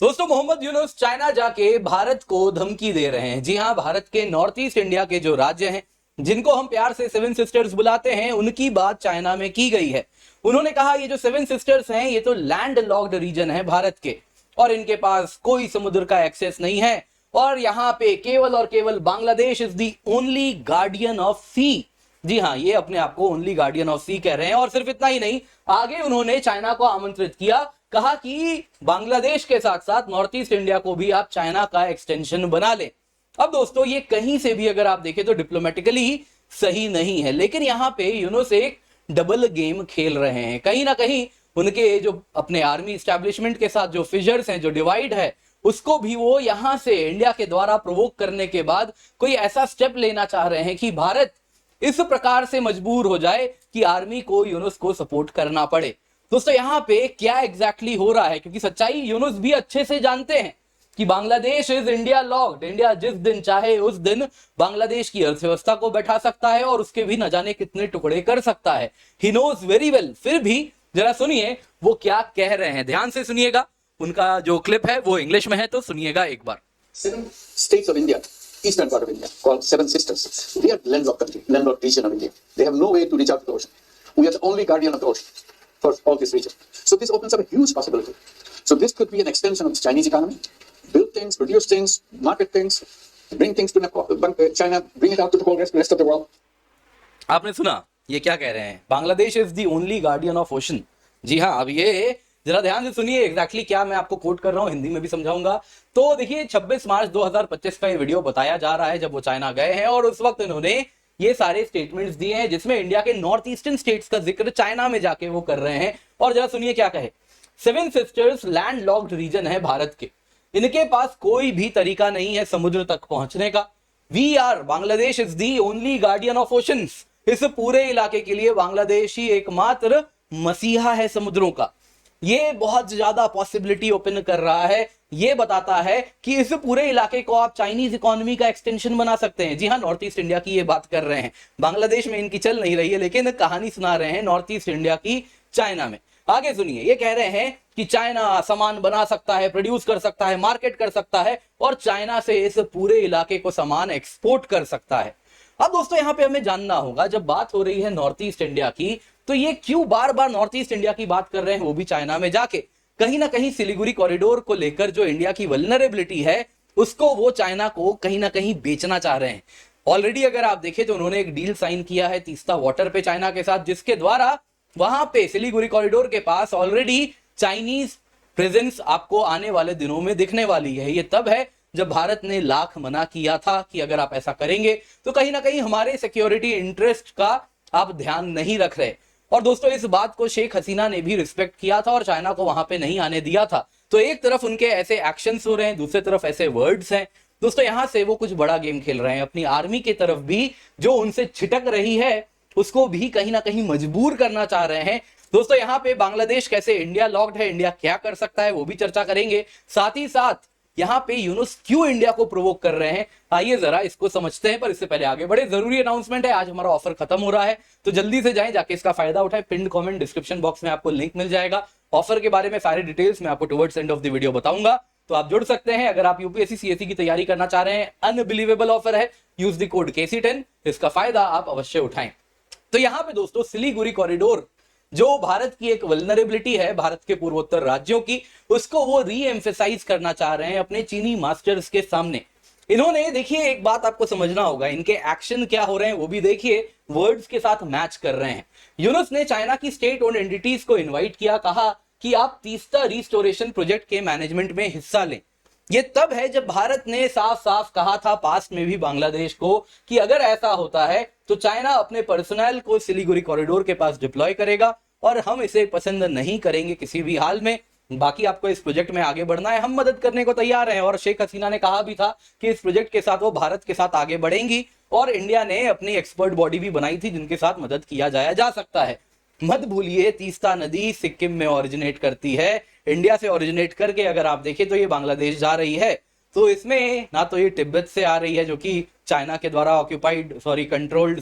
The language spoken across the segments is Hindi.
दोस्तों, मोहम्मद यूनुस चाइना जाके भारत को धमकी दे रहे हैं। जी हां, भारत के नॉर्थ ईस्ट इंडिया के जो राज्य हैं, जिनको हम प्यार से सेवन सिस्टर्स बुलाते हैं, उनकी बात चाइना में की गई है। उन्होंने कहा ये जो सेवन सिस्टर्स हैं, ये तो लैंड लॉक्ड रीजन है भारत के, और इनके पास कोई समुद्र का एक्सेस नहीं है, और यहाँ पे केवल और केवल Bangladesh is the only guardian of sea. जी हाँ, ये अपने आप को ओनली गार्डियन ऑफ सी कह रहे हैं। और सिर्फ इतना ही नहीं, आगे उन्होंने चाइना को आमंत्रित किया, कहा कि बांग्लादेश के साथ साथ नॉर्थ ईस्ट इंडिया को भी आप चाइना का एक्सटेंशन बना लें। अब दोस्तों, ये कहीं से भी अगर आप देखें तो डिप्लोमेटिकली सही नहीं है, लेकिन यहां पे यूनुस एक डबल गेम खेल रहे हैं। कहीं ना कहीं उनके जो अपने आर्मी एस्टैब्लिशमेंट के साथ जो फिजर्स हैं, जो डिवाइड है, उसको भी वो यहां से इंडिया के द्वारा प्रोवोक करने के बाद कोई ऐसा स्टेप लेना चाह रहे हैं कि भारत इस प्रकार से मजबूर हो जाए कि आर्मी को यूनुस को सपोर्ट करना पड़े। दोस्तों, यहां पे क्या एग्जैक्टली हो रहा है, क्योंकि सच्चाई यूनुस भी अच्छे से जानते हैं कि Bangladesh is India locked. India जिस दिन चाहे उस दिन बांग्लादेश की अर्थव्यवस्था को बैठा सकता है और उसके भी न जाने कितने टुकड़े कर सकता है। He knows very well. फिर भी जरा सुनिए वो क्या कह रहे हैं, ध्यान से सुनिएगा। उनका जो क्लिप है वो इंग्लिश में है, तो सुनिएगा एक बार। Seven states of India, eastern part of India, called Seven Sisters. They are landlocked country, landlocked region of India. They have no way to reach out to the ocean. We are the only guardian of the ocean for all this region. So this opens up a huge possibility. So this could be an extension of the Chinese economy. Build things, produce things, market things, bring things to China, bring it out to the whole rest of the world. आपने सुना ये क्या कह रहे हैं? Bangladesh is the only guardian of ocean. जी हाँ, अब ये जरा ध्यान से सुनिए एग्जैक्टली क्या मैं आपको कोट कर रहा हूं, हिंदी में भी समझाऊंगा। तो देखिए, 26 मार्च 2025 का ये वीडियो बताया जा रहा है जब वो चाइना गए हैं, और उस वक्त इन्होंने ये सारे स्टेटमेंट्स दिए हैं जिसमें इंडिया के नॉर्थ ईस्टर्न स्टेट्स का जिक्र चाइना में जाके वो कर रहे हैं। और जरा सुनिए क्या कहे। Seven sisters land locked region है भारत के, इनके पास कोई भी तरीका नहीं है समुद्र तक पहुंचने का। We are Bangladesh is the only guardian of oceans. इस पूरे इलाके के लिए बांग्लादेश ही एकमात्र मसीहा है समुद्रों का। ये बहुत ज्यादा पॉसिबिलिटी ओपन कर रहा है। ये बताता है कि इस पूरे इलाके को आप चाइनीज इकोनॉमी का एक्सटेंशन बना सकते हैं। जी हाँ, नॉर्थ ईस्ट इंडिया की ये बात कर रहे हैं। बांग्लादेश में इनकी चल नहीं रही है, लेकिन कहानी सुना रहे हैं नॉर्थ ईस्ट इंडिया की चाइना में। आगे सुनिए, ये कह रहे हैं कि चाइना सामान बना सकता है, प्रोड्यूस कर सकता है, मार्केट कर सकता है, और चाइना से इस पूरे इलाके को सामान एक्सपोर्ट कर सकता है। अब दोस्तों, यहां पे हमें जानना होगा, जब बात हो रही है नॉर्थ ईस्ट इंडिया की, तो ये क्यों बार बार नॉर्थ ईस्ट इंडिया की बात कर रहे हैं, वो भी चाइना में जाके? कहीं ना कहीं सिलीगुड़ी कॉरिडोर को लेकर जो इंडिया की वल्नरेबिलिटी है, उसको वो चाइना को कहीं ना कहीं बेचना चाह रहे हैं। ऑलरेडी अगर आप देखें तो उन्होंने एक डील साइन किया है तीस्ता वाटर पे चाइना के साथ, जिसके द्वारा वहां पे सिलीगुड़ी कॉरिडोर के पास ऑलरेडी चाइनीज प्रेजेंस आपको आने वाले दिनों में दिखने वाली है। ये तब है जब भारत ने लाख मना किया था कि अगर आप ऐसा करेंगे तो कहीं ना कहीं हमारे सिक्योरिटी इंटरेस्ट का आप ध्यान नहीं रख रहे। और दोस्तों, इस बात को शेख हसीना ने भी रिस्पेक्ट किया था और चाइना को वहां पे नहीं आने दिया था। तो एक तरफ उनके ऐसे एक्शंस हो रहे हैं, दूसरी तरफ ऐसे वर्ड्स हैं। दोस्तों, यहां से वो कुछ बड़ा गेम खेल रहे हैं। अपनी आर्मी की तरफ भी जो उनसे छिटक रही है, उसको भी कहीं ना कहीं मजबूर करना चाह रहे हैं। दोस्तों, यहाँ पे बांग्लादेश कैसे इंडिया लॉक्ड है, इंडिया क्या कर सकता है, वो भी चर्चा करेंगे। साथ ही साथ यहाँ पे यूनुस क्यों इंडिया को प्रोवोक कर रहे हैं, आइए जरा इसको समझते हैं। पर इससे पहले आगे बड़े जरूरी अनाउंसमेंट है। आज हमारा ऑफर खत्म हो रहा है, तो जल्दी से जाएं, जाके इसका फायदा उठाएं। पिन कमेंट डिस्क्रिप्शन बॉक्स में आपको लिंक मिल जाएगा। ऑफर के बारे में सारे डिटेल्स मैं आपको towards end of the video बताऊंगा, तो आप जुड़ सकते हैं। अगर आप यूपीएससी सीएससी की तैयारी करना चाह रहे हैं, अनबिलीवेबल ऑफर है। यूज द कोड KC10, इसका फायदा आप अवश्य उठाएं। तो यहाँ पे दोस्तों, सिलीगुड़ी कॉरिडोर जो भारत की एक वल्नरेबिलिटी है, भारत के पूर्वोत्तर राज्यों की, उसको वो री एम्फेसाइज करना चाह रहे हैं अपने चीनी मास्टर्स के सामने। इन्होंने, देखिए एक बात आपको समझना होगा, इनके एक्शन क्या हो रहे हैं वो भी देखिए, वर्ड्स के साथ मैच कर रहे हैं। यूनुस ने चाइना की स्टेट ओन्ड एंटिटीज को इन्वाइट किया, कहा कि आप तीस्ता रिस्टोरेशन प्रोजेक्ट के मैनेजमेंट में हिस्सा लें। ये तब है जब भारत ने साफ साफ कहा था पास्ट में भी बांग्लादेश को कि अगर ऐसा होता है तो चाइना अपने पर्सनल को सिलीगुड़ी कॉरिडोर के पास डिप्लॉय करेगा, और हम इसे पसंद नहीं करेंगे किसी भी हाल में। बाकी आपको इस प्रोजेक्ट में आगे बढ़ना है, हम मदद करने को तैयार हैं। और शेख हसीना ने कहा भी था कि इस प्रोजेक्ट के साथ वो भारत के साथ आगे बढ़ेंगी, और इंडिया ने अपनी एक्सपर्ट बॉडी भी बनाई थी जिनके साथ मदद किया जा सकता है। मत भूलिए, तीस्ता नदी सिक्किम में ओरिजिनेट करती है। इंडिया से ओरिजिनेट करके अगर आप देखें तो ये बांग्लादेश जा रही है। तो इसमें ना तो ये तिब्बत से आ रही है, जो कि चाइना के द्वारा ऑक्यूपाइड कंट्रोल्ड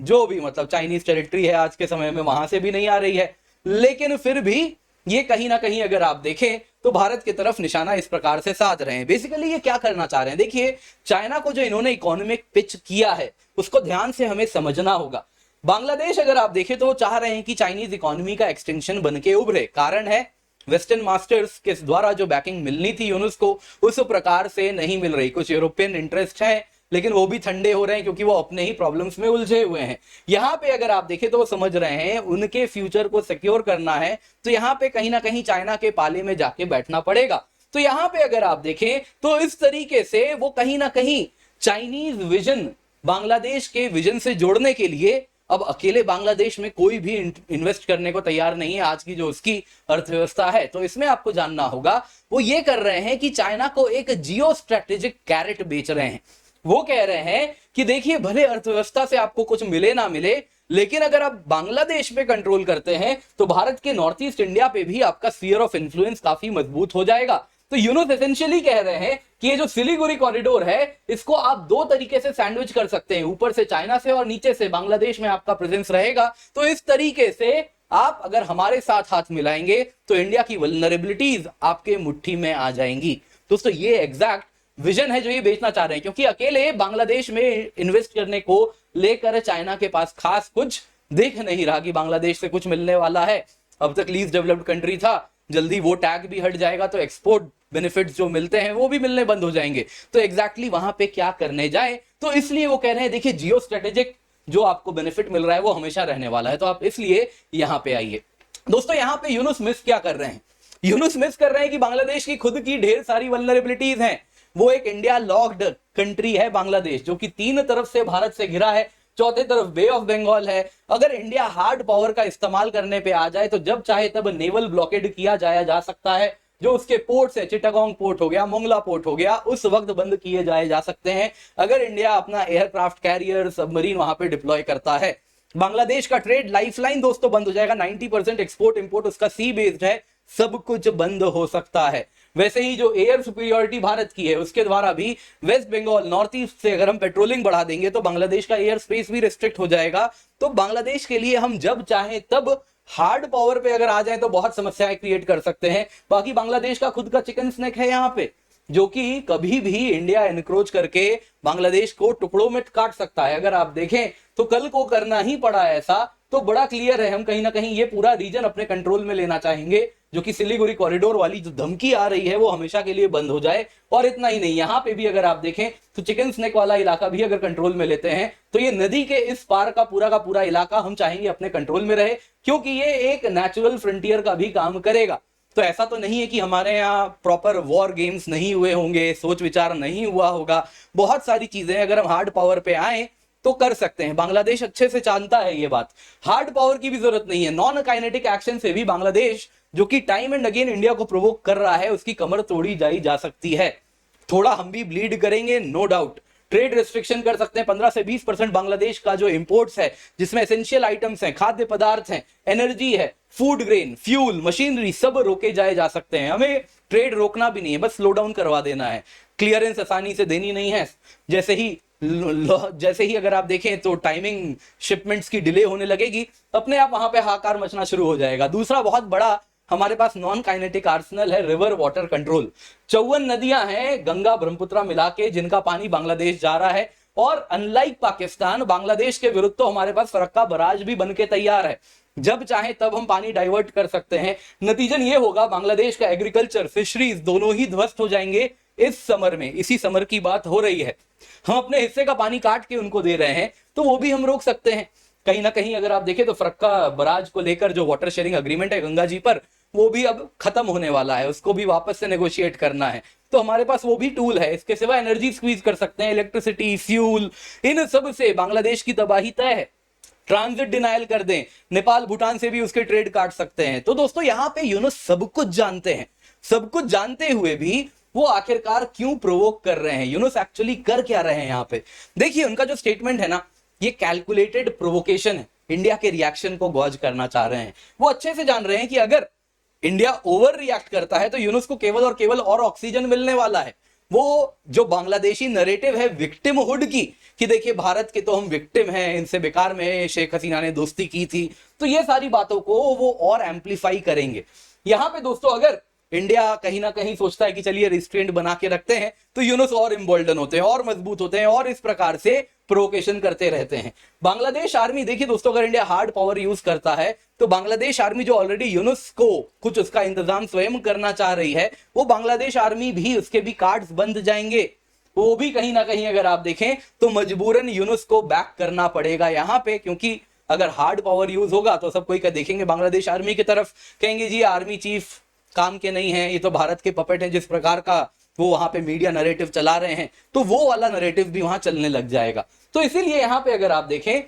जो भी मतलब चाइनीज टेरिटरी है आज के समय में, वहां से भी नहीं आ रही है। लेकिन फिर भी ये कहीं ना कहीं अगर आप देखें तो भारत की तरफ निशाना इस प्रकार से साध रहे हैं। बेसिकली ये क्या करना चाह रहे हैं, देखिए चाइना को जो इन्होंने इकोनॉमिक पिच किया है उसको ध्यान से हमें समझना होगा। बांग्लादेश अगर आप देखें तो वो चाह रहे हैं कि चाइनीज इकोनॉमी का एक्सटेंशन बन के उभरे। कारण है वेस्टर्न मास्टर्स के द्वारा जो बैकिंग मिलनी थी यूनुस को उस प्रकार से नहीं मिल रही। कुछ यूरोपियन इंटरेस्ट है लेकिन वो भी ठंडे हो रहे हैं क्योंकि वो अपने ही प्रॉब्लम्स में उलझे हुए हैं। यहाँ पे अगर आप देखें तो वो समझ रहे हैं उनके फ्यूचर को सिक्योर करना है तो यहाँ पे कहीं ना कहीं चाइना के पाले में जाके बैठना पड़ेगा। तो यहाँ पे अगर आप देखें तो इस तरीके से वो कहीं ना कहीं चाइनीज विजन बांग्लादेश के विजन से जोड़ने के लिए अब अकेले बांग्लादेश में कोई भी इन्वेस्ट करने को तैयार नहीं है आज की जो उसकी अर्थव्यवस्था है। तो इसमें आपको जानना होगा वो ये कर रहे हैं कि चाइना को एक जियो स्ट्रेटेजिक कैरेट बेच रहे हैं। वो कह रहे हैं कि देखिए भले अर्थव्यवस्था से आपको कुछ मिले ना मिले लेकिन अगर आप बांग्लादेश पे कंट्रोल करते हैं तो भारत के नॉर्थ ईस्ट इंडिया पे भी आपका स्फीयर ऑफ इन्फ्लुएंस काफी मजबूत हो जाएगा। तो यूनुस एसेंशियली कह रहे हैं कि ये जो सिलीगुड़ी कॉरिडोर है इसको आप दो तरीके से सैंडविच कर सकते हैं, ऊपर से चाइना से और नीचे से बांग्लादेश में आपका प्रेजेंस रहेगा। तो इस तरीके से आप अगर हमारे साथ हाथ मिलाएंगे तो इंडिया की वल्नरेबिलिटीज आपके मुट्ठी में आ जाएंगी। दोस्तों ये एग्जैक्ट विजन है जो ये बेचना चाह रहे हैं क्योंकि अकेले बांग्लादेश में इन्वेस्ट करने को लेकर चाइना के पास खास कुछ देख नहीं रहा कि बांग्लादेश से कुछ मिलने वाला है। अब तक लीस्ट डेवलप्ड कंट्री था, जल्दी वो टैग भी हट जाएगा तो एक्सपोर्ट बेनिफिट्स जो मिलते हैं वो भी मिलने बंद हो जाएंगे। तो एग्जैक्टली वहां पे क्या करने जाए तो इसलिए वो कह रहे हैं देखिए जियो स्ट्रेटेजिक जो आपको बेनिफिट मिल रहा है वो हमेशा रहने वाला है, तो आप इसलिए यहां पे आइए। दोस्तों यहां पे यूनुस मिस क्या कर रहे हैं, यूनुस मिस कर रहे हैं कि बांग्लादेश की खुद की ढेर सारी वल्नरेबिलिटीज हैं। वो एक इंडिया लॉक्ड कंट्री है बांग्लादेश जो कि तीन तरफ से भारत से घिरा है, चौथे तरफ बे ऑफ बंगाल है। अगर इंडिया हार्ड पावर का इस्तेमाल करने पे आ जाए तो जब चाहे तब नेवल ब्लॉकेड किया जाया जा सकता है। जो उसके पोर्ट्स है, चिटागोंग पोर्ट हो गया, मोंगला पोर्ट हो गया, उस वक्त बंद किए जाए जा सकते हैं अगर इंडिया अपना एयरक्राफ्ट कैरियर सबमरीन वहां पे डिप्लॉय करता है। बांग्लादेश का ट्रेड लाइफलाइन दोस्तों बंद हो जाएगा। 90% एक्सपोर्ट इंपोर्ट उसका सी बेस्ड है, सब कुछ बंद हो सकता है। वैसे ही जो एयर सुपीरियोरिटी भारत की है उसके द्वारा भी वेस्ट बंगाल नॉर्थ ईस्ट से अगर हम पेट्रोलिंग बढ़ा देंगे तो बांग्लादेश का एयर स्पेस भी रिस्ट्रिक्ट हो जाएगा। तो बांग्लादेश के लिए हम जब चाहें तब हार्ड पावर पे अगर आ जाए तो बहुत समस्याएं क्रिएट कर सकते हैं। बाकी बांग्लादेश का खुद का चिकन स्नैक है यहाँ पे जो कि कभी भी इंडिया एनक्रोच करके बांग्लादेश को टुकड़ों में काट सकता है। अगर आप देखें तो कल को करना ही पड़ा ऐसा तो बड़ा क्लियर है हम कहीं ना कहीं ये पूरा रीजन अपने कंट्रोल में लेना चाहेंगे जो कि सिलीगुड़ी कॉरिडोर वाली जो धमकी आ रही है वो हमेशा के लिए बंद हो जाए। और इतना ही नहीं, यहाँ पे भी अगर आप देखें तो चिकन स्नैक वाला इलाका भी अगर कंट्रोल में लेते हैं तो ये नदी के इस पार का पूरा इलाका हम चाहेंगे अपने कंट्रोल में रहे क्योंकि ये एक नेचुरल फ्रंटियर का भी काम करेगा। तो ऐसा तो नहीं है कि हमारे यहाँ प्रॉपर वॉर गेम्स नहीं हुए होंगे, सोच विचार नहीं हुआ होगा, बहुत सारी चीजें अगर हम हार्ड पावर पे आए तो कर सकते हैं। बांग्लादेश अच्छे से जानता है ये बात, हार्ड पावर की भी जरूरत नहीं है। नॉन काइनेटिक एक्शन से भी बांग्लादेश जो कि टाइम एंड अगेन इंडिया को प्रोवोक कर रहा है उसकी कमर तोड़ी जा सकती है। थोड़ा हम भी ब्लीड करेंगे नो डाउट। ट्रेड रिस्ट्रिक्शन कर सकते हैं 15 से 20% बांग्लादेश का जो इंपोर्ट्स है जिसमें एसेंशियल आइटम्स हैं, खाद्य पदार्थ हैं, एनर्जी है, फूड ग्रेन, फ्यूल, मशीनरी सब रोके जा सकते हैं। हमें ट्रेड रोकना भी नहीं है, बस स्लो डाउन करवा देना है। क्लियरेंस आसानी से देनी नहीं है। जैसे ही अगर आप देखें तो टाइमिंग शिपमेंट्स की डिले होने लगेगी अपने आप वहां पे हाहाकार मचना शुरू हो जाएगा। दूसरा बहुत बड़ा हमारे पास नॉन काइनेटिक आर्सेनल है रिवर वाटर कंट्रोल। 54 नदियां हैं गंगा ब्रह्मपुत्र मिला के जिनका पानी बांग्लादेश जा रहा है और अनलाइक पाकिस्तान बांग्लादेश के विरुद्ध तो हमारे पास फरक्का बराज भी बनके तैयार है। जब चाहे तब हम पानी डाइवर्ट कर सकते हैं। नतीजन ये होगा बांग्लादेश का एग्रीकल्चर फिशरीज दोनों ही ध्वस्त हो जाएंगे इस समर में। इसी समर की बात हो रही है, हम अपने हिस्से का पानी काट के उनको दे रहे हैं तो वो भी हम रोक सकते हैं। कहीं ना कहीं अगर आप देखें तो फरक्का बराज को लेकर जो वाटर शेयरिंग अग्रीमेंट है गंगा जी पर वो भी अब खत्म होने वाला है, उसको भी वापस से नेगोशिएट करना है। तो हमारे पास वो भी टूल है। इसके सिवा एनर्जी स्क्वीज कर सकते हैं, इलेक्ट्रिसिटी, फ्यूल, इन सब से बांग्लादेश की तबाही तय है। ट्रांजिट डिनायल कर दें, नेपाल भूटान से भी उसके ट्रेड काट सकते हैं। तो दोस्तों यहाँ पे यूनुस सब कुछ जानते हैं, सब कुछ जानते हुए भी वो आखिरकार क्यों प्रोवोक कर रहे हैं, यूनुस एक्चुअली कर क्या रहे हैं यहाँ पे। देखिए उनका जो स्टेटमेंट है ना ये कैलकुलेटेड प्रोवोकेशन है, इंडिया के रिएक्शन को गॉज करना चाह रहे हैं। वो अच्छे से जान रहे हैं कि अगर इंडिया ओवर रिएक्ट करता है तो यूनुस को केवल और केवल और ऑक्सीजन मिलने वाला है। वो जो बांग्लादेशी नरेटिव है विक्टिमहुड की कि देखिए भारत के तो हम विक्टिम हैं, इनसे बेकार में शेख हसीना ने दोस्ती की थी, तो ये सारी बातों को वो और एम्पलीफाई करेंगे। यहां पे दोस्तों अगर इंडिया कहीं ना कहीं सोचता है कि चलिए रिस्ट्रेंट बना के रखते हैं, तो यूनुस और इम्बोल्डन होते हैं और मजबूत होते हैं और इस प्रकार से प्रोवोकेशन करते रहते हैं। बांग्लादेश आर्मी देखिए दोस्तों, अगर इंडिया हार्ड पावर यूज करता है तो बांग्लादेश आर्मी जो ऑलरेडी यूनुस को कुछ उसका इंतजाम स्वयं करना चाह रही है, वो बांग्लादेश आर्मी भी उसके भी कार्ड्स बंद जाएंगे। वो भी कहीं ना कहीं अगर आप देखें तो मजबूरन यूनुस को बैक करना पड़ेगा यहां पे, क्योंकि अगर हार्ड पावर यूज होगा तो सब कोई देखेंगे बांग्लादेश आर्मी की तरफ, कहेंगे जी आर्मी चीफ काम के नहीं है, ये तो भारत के पपेट है। जिस प्रकार का वो वहां पे मीडिया नरेटिव चला रहे हैं, तो वो वाला नरेटिव भी वहां चलने लग जाएगा। तो इसीलिए यहां पे अगर आप देखें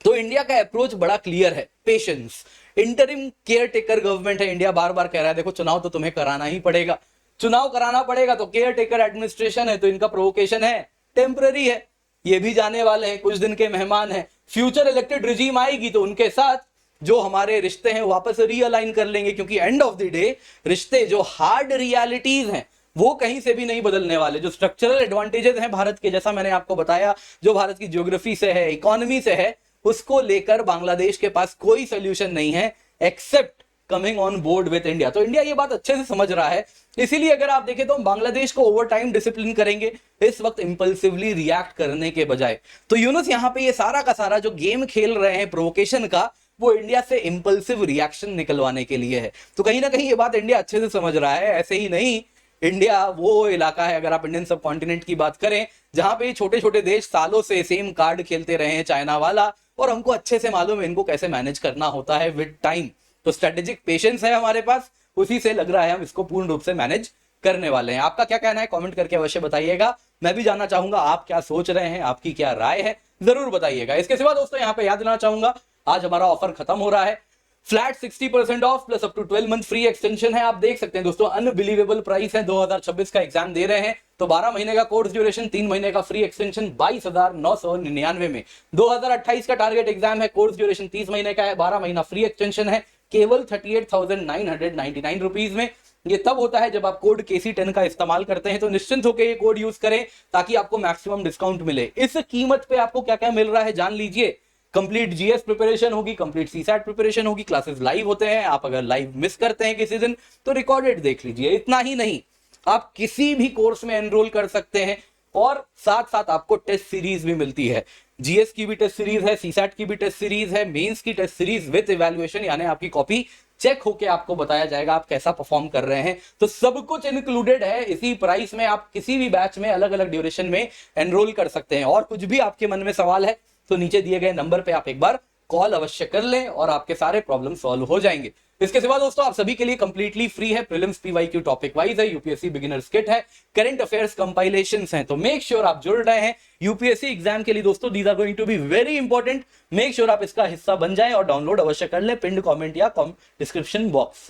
तो इंडिया का अप्रोच बड़ा क्लियर है, patience. Interim care taker government है, इंडिया बार बार कह रहा है देखो चुनाव तो तुम्हें कराना ही पड़ेगा, चुनाव कराना पड़ेगा, तो केयर टेकर एडमिनिस्ट्रेशन है, तो इनका प्रोवोकेशन है टेम्पररी है, ये भी जाने वाले हैं, कुछ दिन के मेहमान हैं। फ्यूचर इलेक्टेड रिजीम आएगी तो उनके साथ जो हमारे रिश्ते हैं वापस रीअलाइन कर लेंगे, क्योंकि एंड ऑफ द डे रिश्ते जो हार्ड रियलिटीज हैं वो कहीं से भी नहीं बदलने वाले। जो स्ट्रक्चरल एडवांटेजेस हैं भारत के, जैसा मैंने आपको बताया, जो भारत की ज्योग्राफी से है, इकोनॉमी से है, उसको लेकर बांग्लादेश के पास कोई सोल्यूशन नहीं है except coming on board with India. तो इंडिया ये बात अच्छे से समझ रहा है, इसीलिए अगर आप देखें तो हम बांग्लादेश को ओवर टाइम डिसिप्लिन करेंगे इस वक्त इंपल्सिवली रिएक्ट करने के बजाय। तो यूनुस यहाँ पे ये सारा का सारा जो गेम खेल रहे हैं प्रोवोकेशन का, वो इंडिया से इंपल्सिव रिएक्शन निकलवाने के लिए है। तो कहीं ना कहीं ये बात इंडिया अच्छे से समझ रहा है। ऐसे ही नहीं, इंडिया वो इलाका है, अगर आप इंडियन सब कॉन्टिनेंट की बात करें, जहां पे छोटे छोटे देश सालों से सेम कार्ड खेलते रहे हैं चाइना वाला, और हमको अच्छे से मालूम है इनको कैसे मैनेज करना होता है विद टाइम। तो स्ट्रेटेजिक पेशेंस है हमारे पास, उसी से लग रहा है हम इसको पूर्ण रूप से मैनेज करने वाले हैं। आपका क्या कहना है कमेंट करके अवश्य बताइएगा। मैं भी जानना चाहूंगा आप क्या सोच रहे हैं, आपकी क्या राय है, जरूर बताइएगा। इसके सिवा दोस्तों यहाँ पे याद देना चाहूंगा, आज हमारा ऑफर खत्म हो रहा है, flat 60% off plus up to 12 month free extension है। आप देख सकते हैं दोस्तों, अनबिलीवेबल प्राइस है। 2026 का एग्जाम दे रहे हैं तो 12 महीने का कोर्स ड्यूरेशन, 3 महीने का फ्री एक्सटेंशन 22,999 में। 2028 का टारगेट एग्जाम है, कोर्स ड्यूरेशन 30 महीने का है, 12 महीना फ्री एक्सटेंशन है केवल 38,999 रुपीज में। ये तब होता है जब आप कोड KC10 का इस्तेमाल करते हैं, तो निश्चिंत होकर ये कोड यूज करें ताकि आपको मैक्सिमम डिस्काउंट मिले। इस कीमत पे आपको क्या क्या मिल रहा है जान लीजिए। कंप्लीट GS प्रिपरेशन होगी, कंप्लीट CSAT प्रिपरेशन होगी, क्लासेस लाइव होते हैं, आप अगर लाइव मिस करते हैं किसी दिन तो रिकॉर्डेड देख लीजिए। इतना ही नहीं, आप किसी भी कोर्स में एनरोल कर सकते हैं और साथ साथ आपको टेस्ट सीरीज भी मिलती है। GS की भी टेस्ट सीरीज है, CSAT की भी टेस्ट सीरीज है, मेंस की टेस्ट सीरीज विद इवैल्यूएशन, यानी आपकी कॉपी चेक होके आपको बताया जाएगा आप कैसा परफॉर्म कर रहे हैं। तो सब कुछ इंक्लूडेड है इसी प्राइस में। आप किसी भी बैच में अलग अलग ड्यूरेशन में एनरोल कर सकते हैं। और कुछ भी आपके मन में सवाल है तो नीचे दिए गए नंबर पे आप एक बार कॉल अवश्य कर लें और आपके सारे प्रॉब्लम सॉल्व हो जाएंगे। इसके सिवा दोस्तों आप सभी के लिए कंप्लीटली फ्री है, प्रीलिम्स PYQ टॉपिक वाइज है, UPSC बिगिनर्स किट है, करंट अफेयर्स कंपाइलेशंस हैं। तो मेक श्योर आप जुड़ रहे हैं UPSC एग्जाम के लिए दोस्तों, these are going to be very important. Make sure आप इसका हिस्सा बन जाएं और डाउनलोड अवश्य कर लें, पिंड कमेंट या डिस्क्रिप्शन बॉक्स।